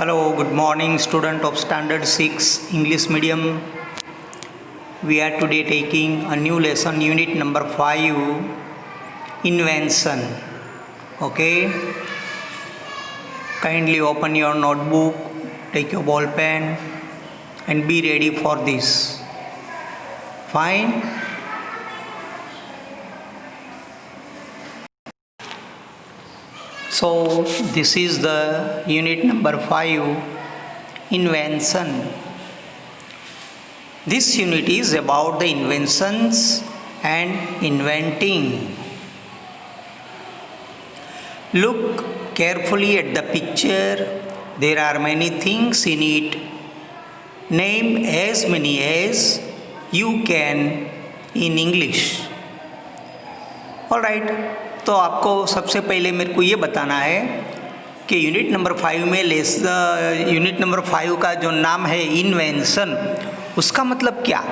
Hello, good morning, student of Standard 6 English Medium. We are today taking a new lesson, unit number 5, invention. Okay, kindly open your notebook, take your ball pen, and be ready for this. Fine. So this is the unit number 5, invention. This unit is about the inventions and inventing. Look carefully at the picture. There are many things in it. Name as many as you can in English. All right. तो आपको सबसे पहले मेरे को ये बताना है कि यूनिट नंबर 5 में यूनिट नंबर 5 का जो नाम है इन्वेंशन, उसका मतलब क्या।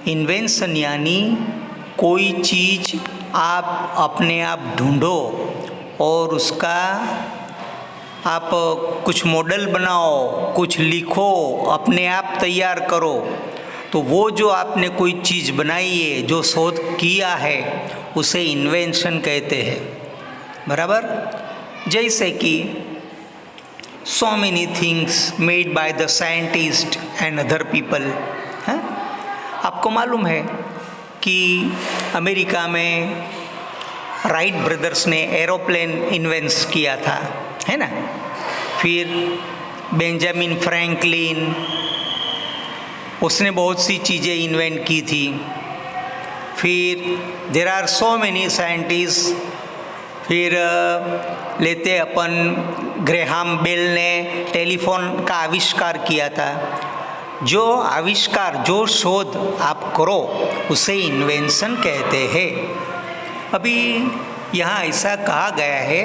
इन्वेंशन यानी कोई चीज़ आप अपने आप ढूंढो और उसका आप कुछ मॉडल बनाओ, कुछ लिखो, अपने आप तैयार करो। तो वो जो आपने कोई चीज़ बनाई है, जो शोध किया है, उसे इन्वेंशन कहते हैं। बराबर। जैसे कि so many things made by the scientist and other people. हैं, आपको मालूम है कि अमेरिका में राइट ब्रदर्स ने एरोप्लेन इन्वेंट किया था, है ना। फिर बेंजामिन फ्रैंकलिन, उसने बहुत सी चीज़ें इन्वेंट की थी। फिर there are so many scientist. फिर लेते अपन ग्रेहाम बेल ने टेलीफोन का आविष्कार किया था। जो आविष्कार, जो शोध आप करो, उसे इन्वेंशन कहते हैं। अभी यहाँ ऐसा कहा गया है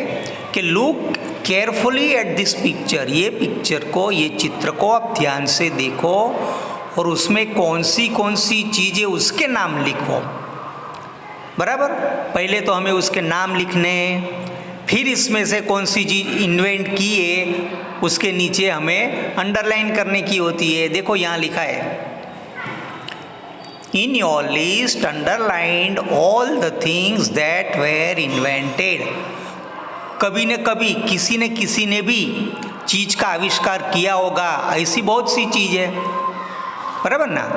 कि look carefully at this picture. ये पिक्चर को, ये चित्र को आप ध्यान से देखो और उसमें कौन सी चीज़ें, उसके नाम लिखो। बराबर। पहले तो हमें उसके नाम लिखने हैं, फिर इसमें से कौन सी चीज़ इन्वेंट की है उसके नीचे हमें अंडरलाइन करने की होती है। देखो यहाँ लिखा है, in your list underlined all the things that were invented. कभी न कभी किसी ने भी चीज़ का आविष्कार किया होगा, ऐसी बहुत सी चीज़ है। बराबर ना।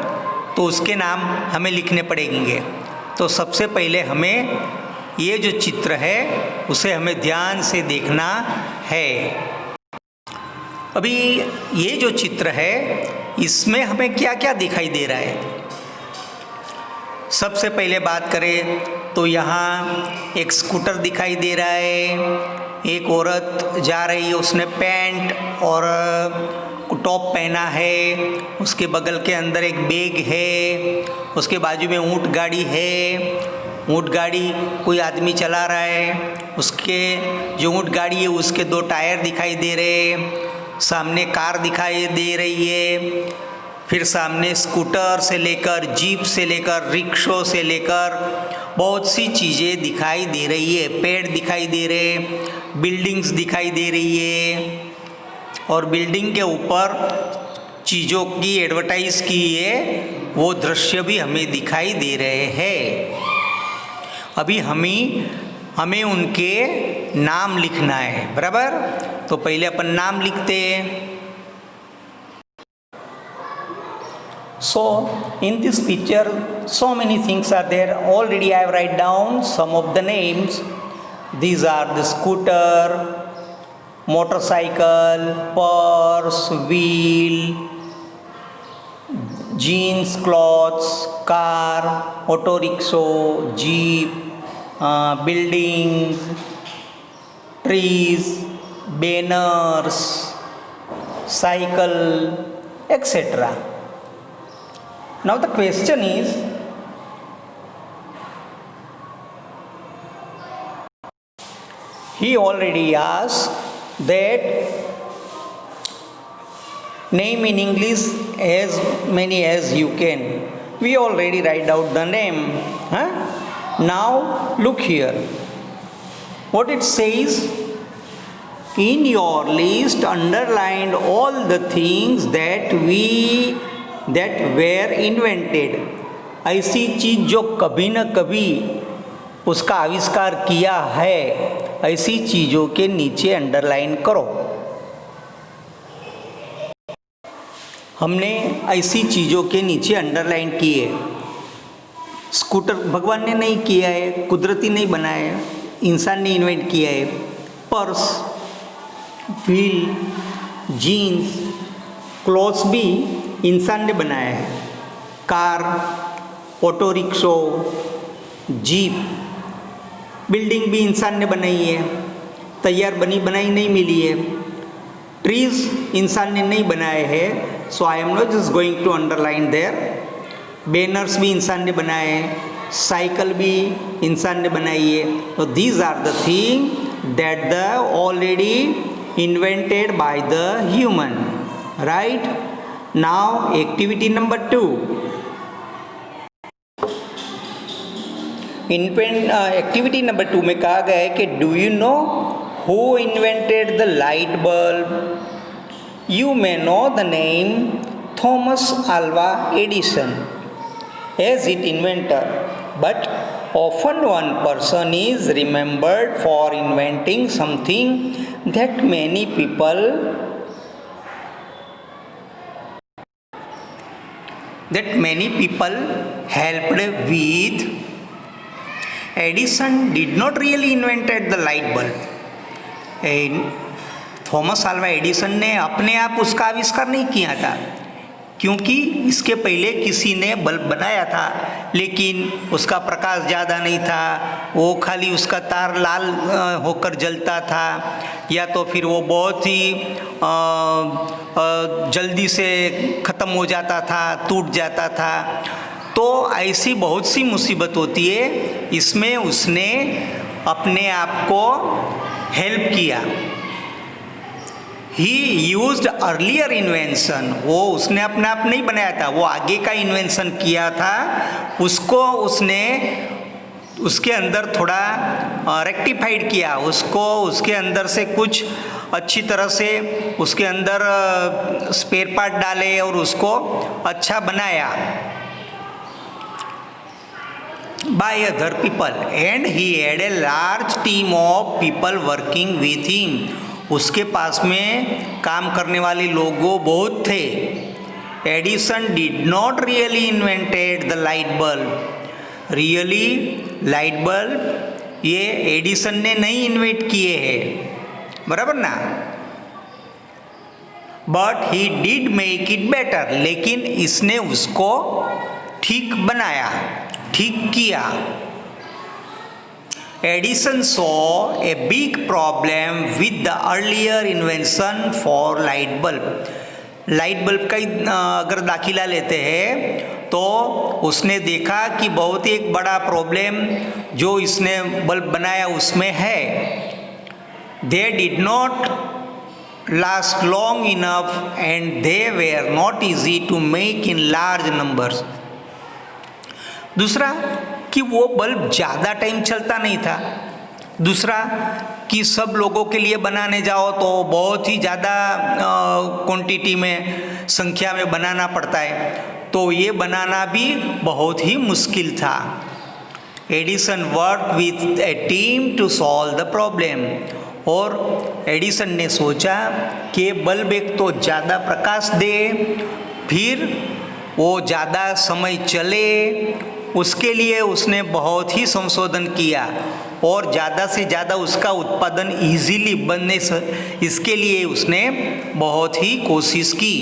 तो उसके नाम हमें लिखने पड़ेंगे। तो सबसे पहले हमें ये जो चित्र है उसे हमें ध्यान से देखना है। अभी ये जो चित्र है, इसमें हमें क्या क्या दिखाई दे रहा है। सबसे पहले बात करें तो यहाँ एक स्कूटर दिखाई दे रहा है। एक औरत जा रही है, उसने पैंट और टॉप पहना है। उसके बगल के अंदर एक बैग है। उसके बाजू में ऊंट गाड़ी है। ऊंट गाड़ी कोई आदमी चला रहा है। उसके जो ऊंट गाड़ी है, उसके 2 टायर दिखाई दे रहे हैं। सामने कार दिखाई दे रही है। फिर सामने स्कूटर से लेकर, जीप से लेकर, रिक्शों से लेकर बहुत सी चीज़ें दिखाई दे रही है। पेड़ दिखाई दे रहे हैं, बिल्डिंग्स दिखाई दे रही है और बिल्डिंग के ऊपर चीज़ों की एडवर्टाइज की है, वो दृश्य भी हमें दिखाई दे रहे हैं। अभी हमें उनके नाम लिखना है। बराबर। तो पहले अपन नाम लिखते हैं। So in this picture so many things are there. Already I have write down some of the names. These are the scooter, motorcycle, purse, wheel, jeans clothes, car, auto rickshaw, jeep, buildings, trees, banners, cycle, etc. Now the question is, he already asked that name in English as many as you can. We already write out the name. Now look here. What it says, In your list, underline all the things that were invented. ऐसी चीज जो कभी न कभी उसका आविष्कार किया है, ऐसी चीजों के नीचे अंडरलाइन करो। हमने ऐसी चीजों के नीचे अंडरलाइन किए। स्कूटर भगवान ने नहीं किया है, कुदरती नहीं बनाया है, इंसान ने इन्वेंट किया है। पर्स, व्हील, जीन्स, क्लॉथ्स भी इंसान ने बनाया है। Car, auto rickshaw, jeep, building भी इंसान ने बनाई है, तैयार बनी बनाई नहीं मिली है। ट्रीज इंसान ने नहीं बनाए हैं, so I am not just going to underline there. Banners भी इंसान ने बनाए हैं, साइकिल भी इंसान ने बनाई है। तो these are the thing that the already invented by the human, right? Now activity number 2. Activity number 2 में कहा गया है कि do you know who invented the light bulb? You may know the name Thomas Alva Edison as it inventor, but often one person is remembered for inventing something that many people helped with. Edison did not really invented the light bulb. Thomas Alva Edison ने अपने आप उसका आविष्कार नहीं किया था, क्योंकि इसके पहले किसी ने बल्ब बनाया था, लेकिन उसका प्रकाश ज़्यादा नहीं था, वो खाली उसका तार लाल होकर जलता था, या तो फिर वो बहुत ही जल्दी से ख़त्म हो जाता था, टूट जाता था। तो ऐसी बहुत सी मुसीबत होती है, इसमें उसने अपने आप को हेल्प किया। ही यूज्ड अर्लियर इन्वेंशन, वो उसने अपने आप नहीं बनाया था, वो आगे का इन्वेंशन किया था, उसको उसने उसके अंदर थोड़ा रेक्टिफाइड किया, उसको उसके अंदर से कुछ अच्छी तरह से उसके अंदर स्पेयर पार्ट डाले और उसको अच्छा बनाया by other people, and he had a large team of people working with him. उसके पास में काम करने वाले लोगों बहुत थे। Edison did not really invented the light bulb. Really light bulb ये एडिसन ने नहीं इन्वेंट किए हैं, बराबर ना, but he did make it better, लेकिन इसने उसको ठीक बनाया, ठीक किया। Edison saw a big problem with the earlier invention for light bulb. Light bulb का अगर दाखिला लेते हैं तो उसने देखा कि बहुत ही एक बड़ा प्रॉब्लम जो इसने बल्ब बनाया उसमें है। They did not last long enough and they were not easy to make in large numbers. दूसरा कि वो बल्ब ज़्यादा टाइम चलता नहीं था। दूसरा कि सब लोगों के लिए बनाने जाओ तो बहुत ही ज़्यादा क्वांटिटी में, संख्या में बनाना पड़ता है, तो ये बनाना भी बहुत ही मुश्किल था। Edison work with a team to solve the problem, और एडिसन ने सोचा कि बल्ब एक तो ज़्यादा प्रकाश दे, फिर वो ज़्यादा समय चले, उसके लिए उसने बहुत ही संशोधन किया और ज़्यादा से ज़्यादा उसका उत्पादन इजीली बनने इसके लिए उसने बहुत ही कोशिश की।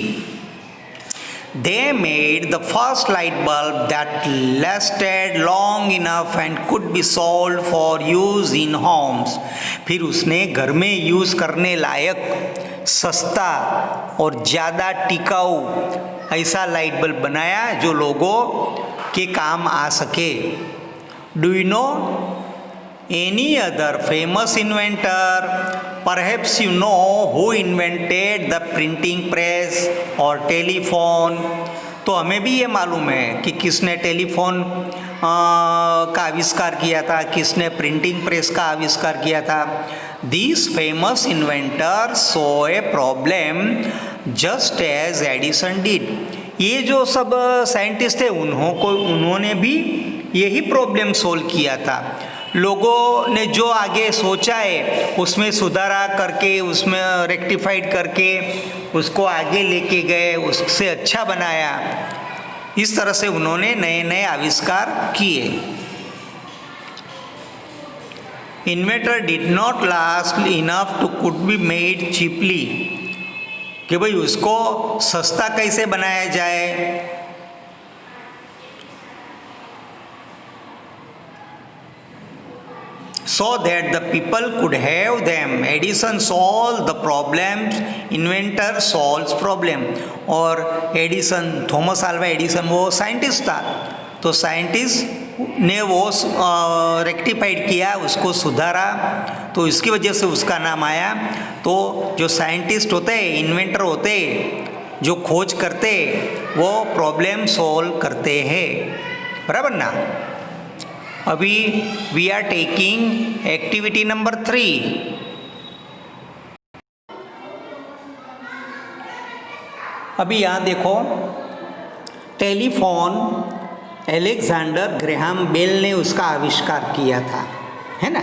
They made the first light bulb that lasted long enough and could be sold for use in homes. फिर उसने घर में यूज़ करने लायक, सस्ता और ज़्यादा टिकाऊ ऐसा लाइट बल्ब बनाया जो लोगों के काम आ सके। Do you no any other famous inventor? Perhaps you know who invented the printing press और टेलीफोन। तो हमें भी ये मालूम है कि किसने टेलीफोन का आविष्कार किया था, किसने प्रिंटिंग प्रेस का आविष्कार किया था। These famous inventors saw a problem just as Edison did. ये जो सब साइंटिस्ट थे उन्होंने भी यही प्रॉब्लम सोल्व किया था। लोगों ने जो आगे सोचा है उसमें सुधारा करके, उसमें रेक्टिफाइड करके उसको आगे लेके गए, उससे अच्छा बनाया। इस तरह से उन्होंने नए नए आविष्कार किए। Inventor did not last enough to could be made cheaply, कि भाई उसको सस्ता कैसे बनाया जाए। So that the people could have them. Edison solved the problems, inventor solves problem. और एडिसन, थॉमस अल्वा एडिसन वो साइंटिस्ट था, तो साइंटिस्ट ने वो रेक्टिफाइड किया, उसको सुधारा, तो इसकी वजह से उसका नाम आया। तो जो साइंटिस्ट होते हैं, इन्वेंटर होते हैं, जो खोज करते वो प्रॉब्लम सॉल्व करते हैं, बराबर ना। अभी we are taking activity number 3। अभी यहाँ देखो, टेलीफोन अलेक्जेंडर ग्रेहम बेल ने उसका आविष्कार किया था, है ना।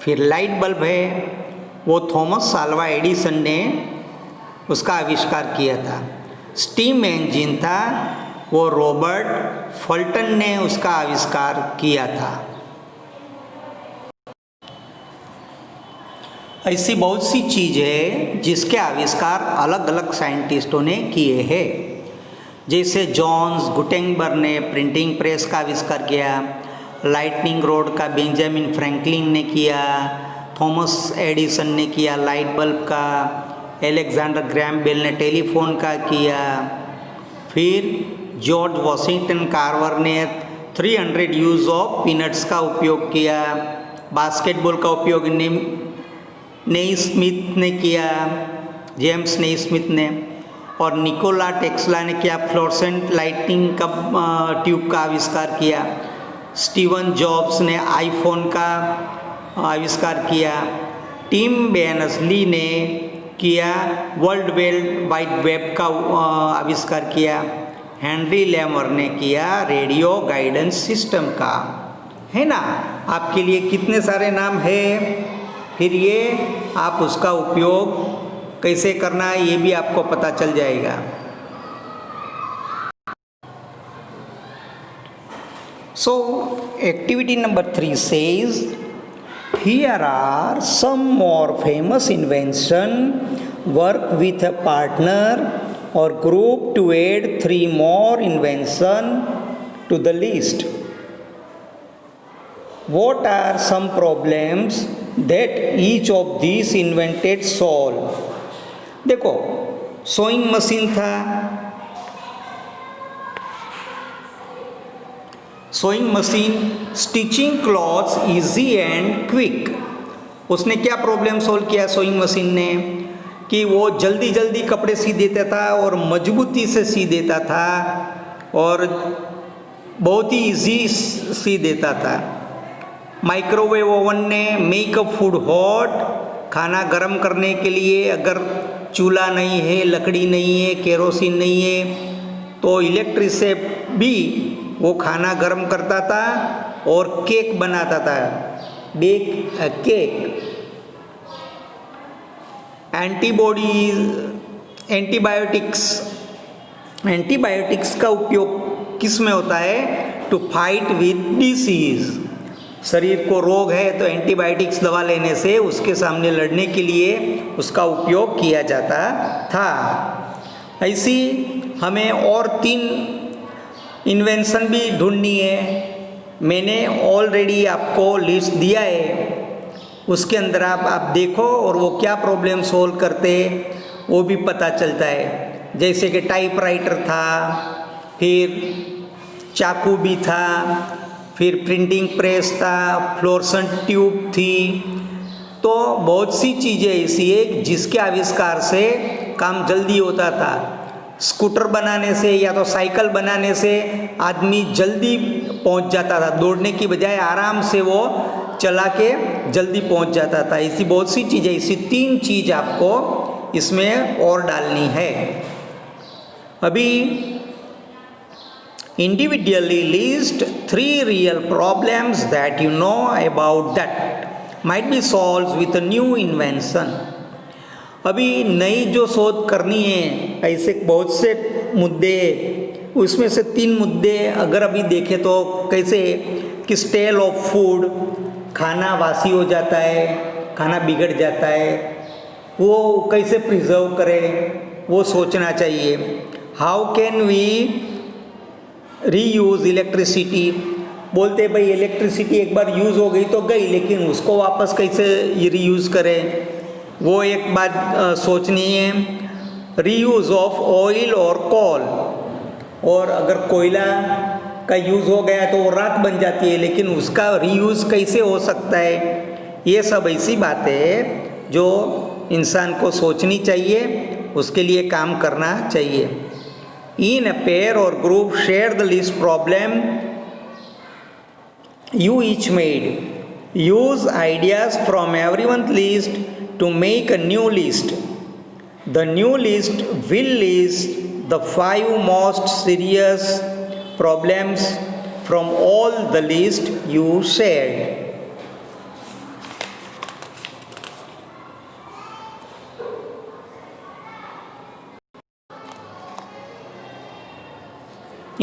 फिर लाइट बल्ब है, वो थॉमस अल्वा एडिसन ने उसका आविष्कार किया था। स्टीम इंजन था, वो रॉबर्ट फल्टन ने उसका आविष्कार किया था। ऐसी बहुत सी चीज़ है जिसके आविष्कार अलग अलग साइंटिस्टों ने किए हैं। जैसे जॉन्स गुटेनबर्ग ने प्रिंटिंग प्रेस का आविष्कार किया, लाइटनिंग रॉड का बेंजामिन फ्रैंकलिन ने किया, थॉमस एडिसन ने किया लाइट बल्ब का, अलेक्जेंडर ग्रैहम बेल ने टेलीफोन का किया। फिर जॉर्ज वॉशिंगटन कार्वर ने 300 यूज ऑफ पीनट्स का उपयोग किया। बास्केटबॉल का उपयोग नेस्मिथ ने किया, जेम्स नेस्मिथ ने। और निकोला टेस्ला ने किया फ्लोरेसेंट लाइटिंग का ट्यूब का आविष्कार किया। स्टीवन जॉब्स ने आईफोन का आविष्कार किया। टिम बेर्नर्स-ली ने किया वर्ल्ड वाइड वेब का आविष्कार किया। हेनरी लेमर ने किया रेडियो गाइडेंस सिस्टम का, है ना। आपके लिए कितने सारे नाम है, फिर ये आप उसका उपयोग कैसे करना है ये भी आपको पता चल जाएगा। सो activity number 3 says here are some more famous invention, work with a partner or group to add 3 more invention to the list. What are some problems that each of these invented solve? देखो, sewing machine था, sewing machine stitching clothes easy and quick. उसने क्या problem solve किया sewing machine ने, कि वो जल्दी जल्दी कपड़े सी देता था और मजबूती से सी देता था और बहुत ही इजी सी देता था। माइक्रोवेव ओवन ने मेक अ फूड हॉट, खाना गर्म करने के लिए अगर चूल्हा नहीं है, लकड़ी नहीं है, केरोसिन नहीं है, तो इलेक्ट्रिक से भी वो खाना गर्म करता था और केक बनाता था, बेक अ केक। एंटीबायोटिक्स का उपयोग किस में होता है, टू फाइट विद डिसीज। शरीर को रोग है तो एंटीबायोटिक्स दवा लेने से उसके सामने लड़ने के लिए उसका उपयोग किया जाता था। ऐसी हमें और 3 इन्वेंशन भी ढूंढनी है। मैंने ऑलरेडी आपको लिस्ट दिया है, उसके अंदर आप देखो और वो क्या प्रॉब्लम सोल्व करते वो भी पता चलता है। जैसे कि टाइपराइटर था, फिर चाकू भी था, फिर प्रिंटिंग प्रेस था, फ्लोरेसेंट ट्यूब थी। तो बहुत सी चीज़ें ऐसी है जिसके आविष्कार से काम जल्दी होता था। स्कूटर बनाने से या तो साइकिल बनाने से आदमी जल्दी पहुंच जाता था, दौड़ने की बजाय आराम से वो चला के जल्दी पहुंच जाता था। ऐसी बहुत सी चीज़ें, ऐसी 3 चीज़ आपको इसमें और डालनी है। अभी individually list 3 real problems that you know about that might be solved with a new invention। अभी नई जो शोध करनी है, ऐसे बहुत से मुद्दे, उसमें से 3 मुद्दे अगर अभी देखें तो कैसे कि स्टेल ऑफ फूड, खाना वासी हो जाता है, खाना बिगड़ जाता है, वो कैसे प्रिजर्व करें वो सोचना चाहिए। How can we reuse electricity, बोलते भाई इलेक्ट्रिसिटी एक बार यूज़ हो गई तो गई, लेकिन उसको वापस कैसे रीयूज़ करें, वो एक बात सोचनी है। रीयूज़ ऑफ ऑयल और कोल, और अगर कोयला का यूज़ हो गया तो वो राख बन जाती है, लेकिन उसका रीयूज़ कैसे हो सकता है। ये सब ऐसी बातें हैं जो इंसान को सोचनी चाहिए, उसके लिए काम करना चाहिए। In a pair or group, share the list problem you each made. Use ideas from everyone's list to make a new list. The new list will list the 5 most serious problems from all the list you shared.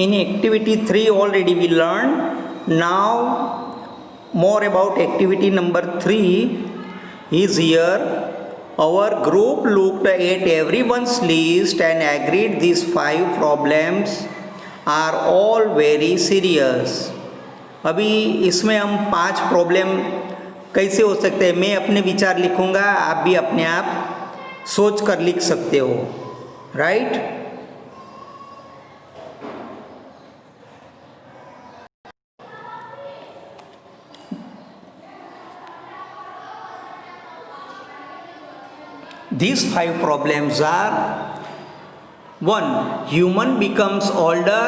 In activity 3 already we learned. Now more about activity number 3 is here. Our group looked at everyone's list and agreed these 5 problems are all very serious. अभी इसमें हम 5 problem कैसे हो सकते हैं, मैं अपने विचार लिखूंगा, आप भी अपने आप सोच कर लिख सकते हो, right. These 5 problems are: 1. Human becomes older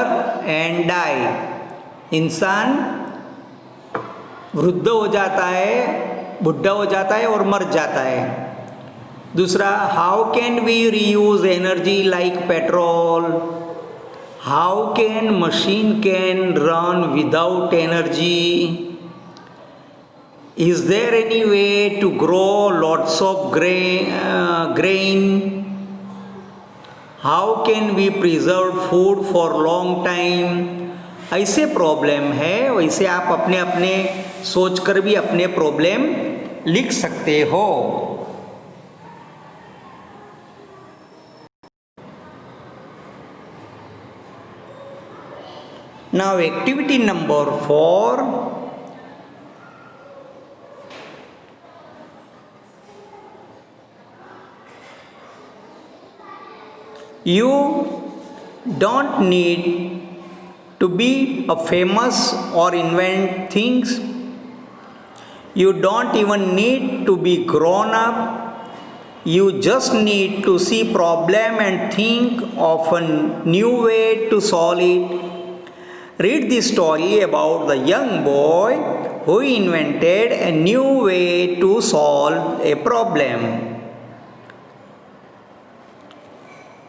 and die. इंसान वृद्ध हो जाता है, बुढ़ा हो जाता है और मर जाता है। दूसरा, how can we reuse energy like petrol? How can machine can run without energy? Is there any way to grow lots of grain? How can we preserve food for long time? ऐसे problem है, वैसे आप अपने अपने सोच कर भी अपने प्रॉब्लम लिख सकते हो। Now activity number 4. You don't need to be a famous or invent things. You don't even need to be grown up. You just need to see problem and think of a new way to solve it. Read the story about the young boy who invented a new way to solve a problem.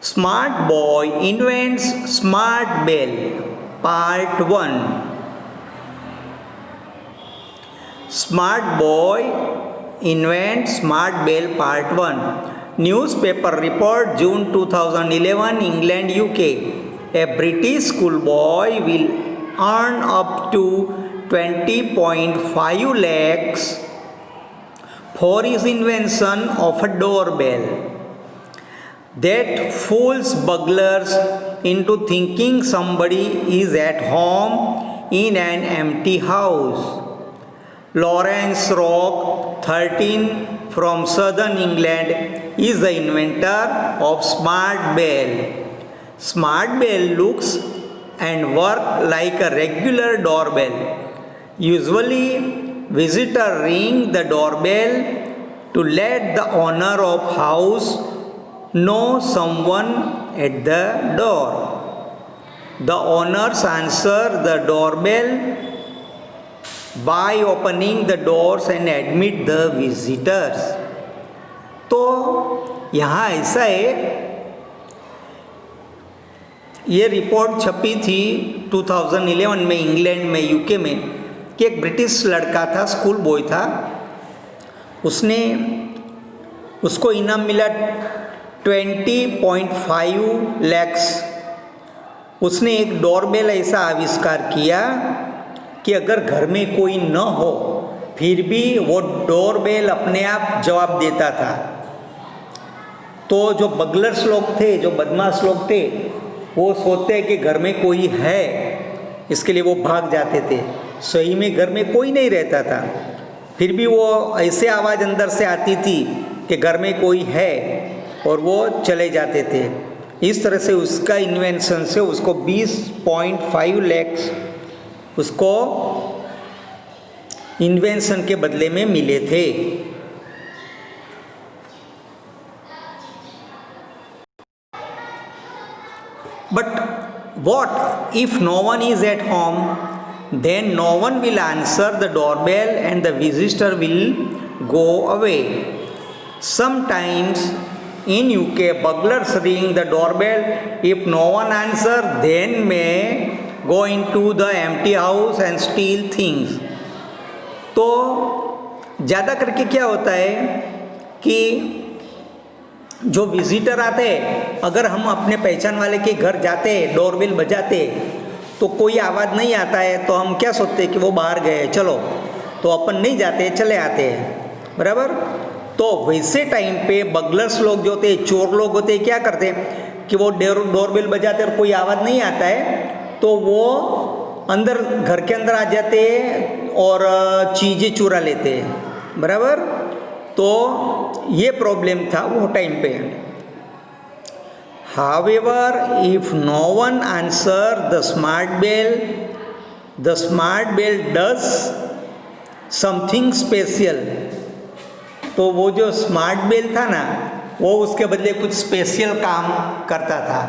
Smart boy invents smart bell. Part 1. Smart boy invents smart bell. Part 1. Newspaper report, June 2011, England, UK. A British schoolboy will earn up to 20.5 lakhs for his invention of a doorbell that fools burglars into thinking somebody is at home in an empty house. Lawrence Rock, 13, from southern England, is the inventor of Smart Bell. Smart Bell looks and works like a regular doorbell. Usually, visitors ring the doorbell to let the owner of house know someone at the door. The owners answer the doorbell by opening the doors and admit the visitors. तो यहाँ ऐसा है, ये report छपी थी 2011 में England में, UK में, कि एक ब्रिटिश लड़का था, स्कूल बॉय था, उसको इनाम मिला 20.5 lakhs। उसने एक डोरबेल ऐसा आविष्कार किया कि अगर घर में कोई न हो फिर भी वो डोरबेल अपने आप जवाब देता था। तो जो बगलर्स लोग थे, जो बदमाश लोग थे, वो सोचते कि घर में कोई है, इसके लिए वो भाग जाते थे। सही में घर में कोई नहीं रहता था, फिर भी वो ऐसे आवाज़ अंदर से आती थी कि घर में कोई है, और वो चले जाते थे। इस तरह से उसका इन्वेंशन से उसको 20.5 lakhs उसको इन्वेंशन के बदले में मिले थे। But what if no one is at home? Then no one will answer the doorbell and the visitor will go away. Sometimes in UK, burglars ring the doorbell. If no one answer, then may go into the empty house and steal things. तो ज़्यादा करके क्या होता है कि जो visitor आते हैं, अगर हम अपने पहचान वाले के घर जाते हैं, डोरबेल बजाते, तो कोई आवाज़ नहीं आता है, तो हम क्या सोचते हैं कि वो बाहर गए, चलो, तो अपन नहीं जाते, चले आते हैं, बराबर। तो वैसे टाइम पे बगलर्स लोग जो होते, चोर लोग होते, क्या करते कि वो डोरबेल बजाते और कोई आवाज़ नहीं आता है, तो वो अंदर, घर के अंदर आ जाते और चीज़ें चुरा लेते हैं, बराबर। तो ये प्रॉब्लम था वो टाइम पे। However, if no one answer the smart bell does something special। तो वो जो स्मार्ट बेल था ना, वो उसके बदले कुछ स्पेशल काम करता था।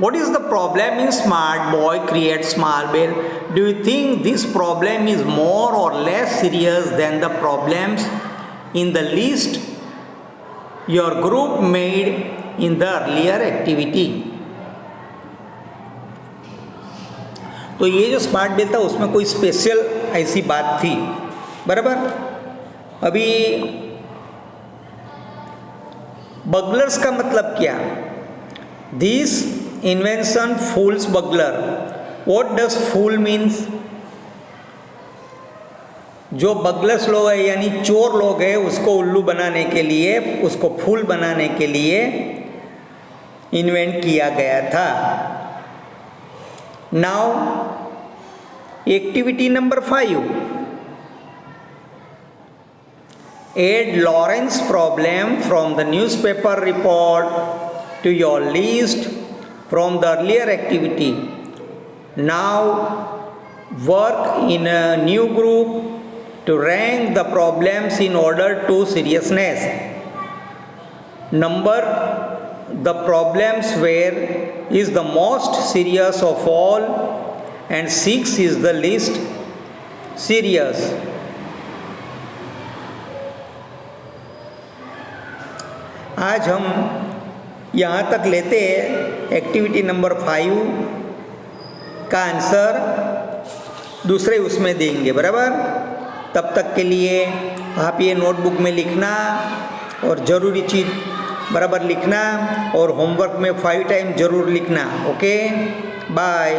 What is the problem in smart boy creates small bell? Do you think this problem is more or less serious than the problems in the list your group made in the earlier activity? तो ये जो smart bell था उसमें कोई special ऐसी बात थी, बराबर। अभी बगलर्स का मतलब क्या? This invention fools burglar. What does fool means? जो बगलर्स लोग है यानी चोर लोग है, उसको उल्लू बनाने के लिए, उसको फूल बनाने के लिए इन्वेंट किया गया था। Now activity number 5, add Lawrence problem from the newspaper report to your list from the earlier activity. Now work in a new group to rank the problems in order to seriousness. Number the problems where is the most serious of all and 6 is the least serious. आज हम यहाँ तक लेते हैं। Activity number 5 का answer दूसरे उसमें देंगे, बराबर। तब तक के लिए आप ये नोटबुक में लिखना और ज़रूरी चीज़ बराबर लिखना, और होमवर्क में 5 टाइम ज़रूर लिखना। Okay, bye.